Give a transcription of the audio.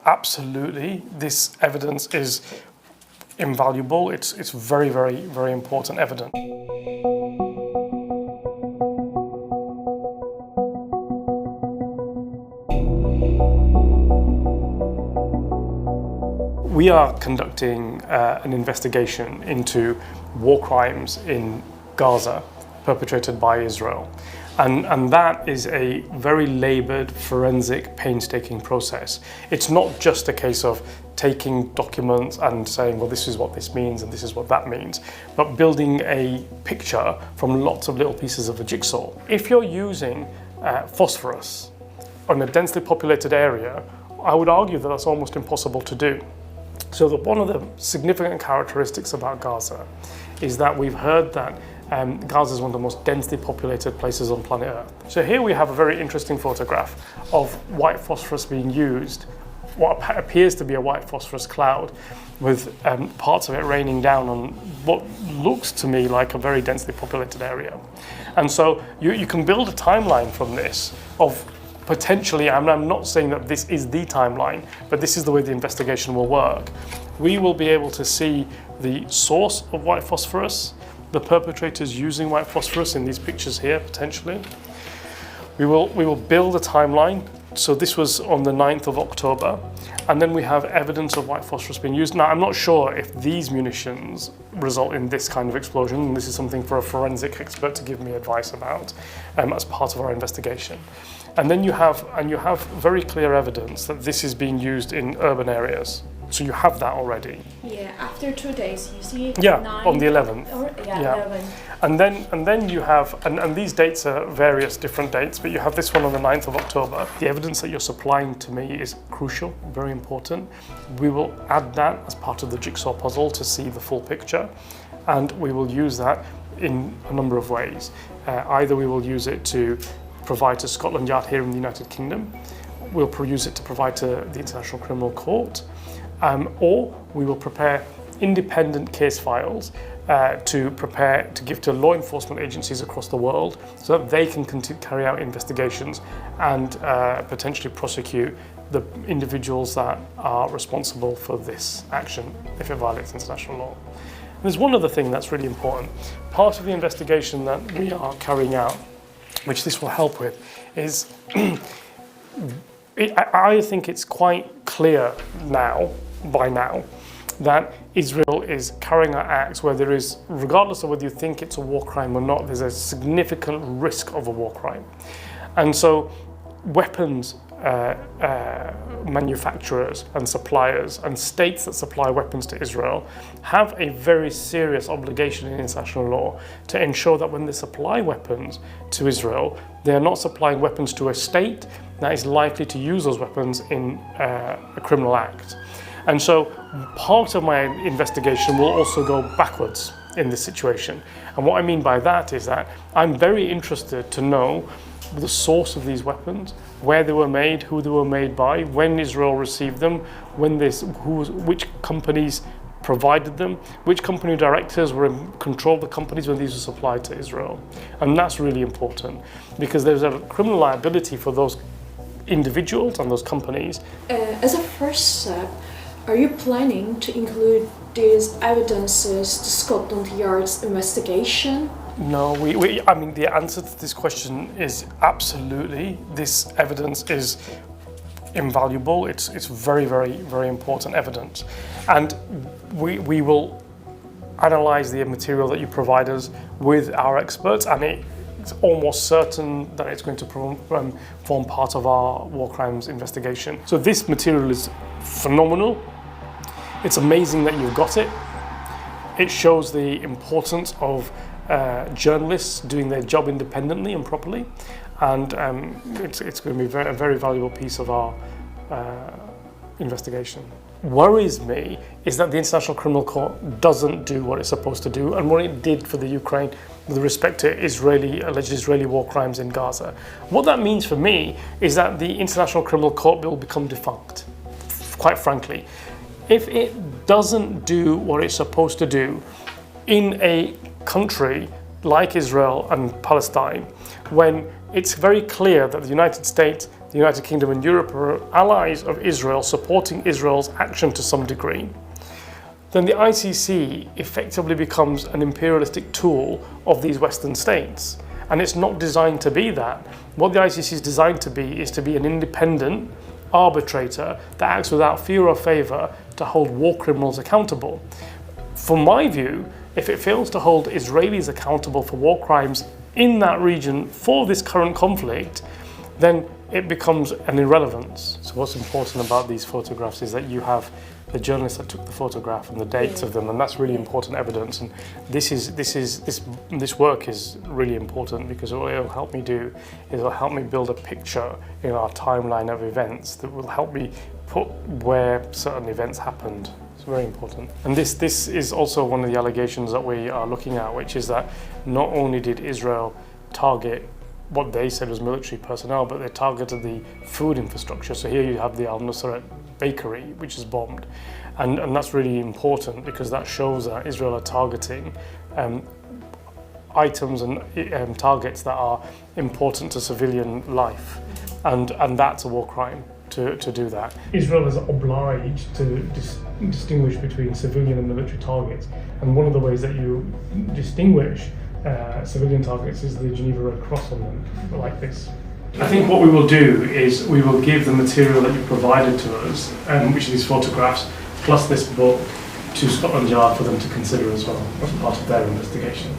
absolutely, this evidence is invaluable. It's very, very, very important evidence. We are conducting an investigation into war crimes in Gaza perpetrated by Israel. And that is a very laboured, forensic, painstaking process. It's not just a case of taking documents and saying, well, this is what this means and this is what that means, but building a picture from lots of little pieces of a jigsaw. If you're using phosphorus on a densely populated area, I would argue that that's almost impossible to do. So one of the significant characteristics about Gaza is that we've heard that Gaza is one of the most densely populated places on planet Earth. So here we have a very interesting photograph of white phosphorus being used, what appears to be a white phosphorus cloud, with parts of it raining down on what looks to me like a very densely populated area. And so you can build a timeline from this of potentially, I'm not saying that this is the timeline, but this is the way the investigation will work. We will be able to see the source of white phosphorus, the perpetrators using white phosphorus in these pictures here, potentially. We will build a timeline. So this was on the 9th of October, and then we have evidence of white phosphorus being used. Now, I'm not sure if these munitions result in this kind of explosion, and this is something for a forensic expert to give me advice about as part of our investigation. And then you have very clear evidence that this is being used in urban areas. So you have that already. Yeah, after 2 days, you see. Yeah, 9, on the 11th. Yeah. 11. And then you have, and these dates are various different dates, but you have this one on the 9th of October. The evidence that you're supplying to me is crucial, very important. We will add that as part of the jigsaw puzzle to see the full picture, and we will use that in a number of ways. Either we will use it to provide to Scotland Yard here in the United Kingdom, we'll use it to provide to the International Criminal Court, or we will prepare independent case files to give to law enforcement agencies across the world so that they can carry out investigations and potentially prosecute the individuals that are responsible for this action if it violates international law. And there's one other thing that's really important. Part of the investigation that we are carrying out, which this will help with, is I think it's quite clear by now, that Israel is carrying out acts where there is, regardless of whether you think it's a war crime or not, there's a significant risk of a war crime. And so weapons manufacturers and suppliers and states that supply weapons to Israel have a very serious obligation in international law to ensure that when they supply weapons to Israel, they are not supplying weapons to a state that is likely to use those weapons in a criminal act. And so part of my investigation will also go backwards in this situation. And what I mean by that is that I'm very interested to know the source of these weapons, where they were made, who they were made by, when Israel received them, which companies provided them, which company directors were in control of the companies when these were supplied to Israel. And that's really important because there's a criminal liability for those individuals and those companies. As a first step, are you planning to include these evidences to Scotland Yard's investigation? No, I mean, the answer to this question is absolutely. This evidence is invaluable. It's very, very, very important evidence. And we will analyse the material that you provide us with our experts, and it's almost certain that it's going to form part of our war crimes investigation. So this material is phenomenal. It's amazing that you've got it. It shows the importance of journalists doing their job independently and properly, and it's going to be a very valuable piece of our investigation. Worries me is that the International Criminal Court doesn't do what it's supposed to do and what it did for the Ukraine with respect to alleged Israeli war crimes in Gaza. What that means for me is that the International Criminal Court will become defunct, quite frankly. If it doesn't do what it's supposed to do in a country like Israel and Palestine, when it's very clear that the United States the United Kingdom and Europe are allies of Israel, supporting Israel's action to some degree, then the ICC effectively becomes an imperialistic tool of these Western states. And it's not designed to be that. What the ICC is designed to be is to be an independent arbitrator that acts without fear or favour to hold war criminals accountable. From my view, if it fails to hold Israelis accountable for war crimes in that region for this current conflict, then it becomes an irrelevance. So what's important about these photographs is that you have the journalist that took the photograph and the dates of them, and that's really important evidence. And this work is really important, because what it'll help me do is it'll help me build a picture in our timeline of events that will help me put where certain events happened. It's very important. And this is also one of the allegations that we are looking at, which is that not only did Israel target what they said was military personnel, but they targeted the food infrastructure. So here you have the Al-Nusrat bakery, which is bombed. And that's really important, because that shows that Israel are targeting items and targets that are important to civilian life. And that's a war crime to do that. Israel is obliged to distinguish between civilian and military targets. And one of the ways that you distinguish civilian targets is the Geneva Red Cross on them, like this. I think what we will do is we will give the material that you provided to us, which are these photographs, plus this book, to Scotland Yard for them to consider as well as part of their investigation.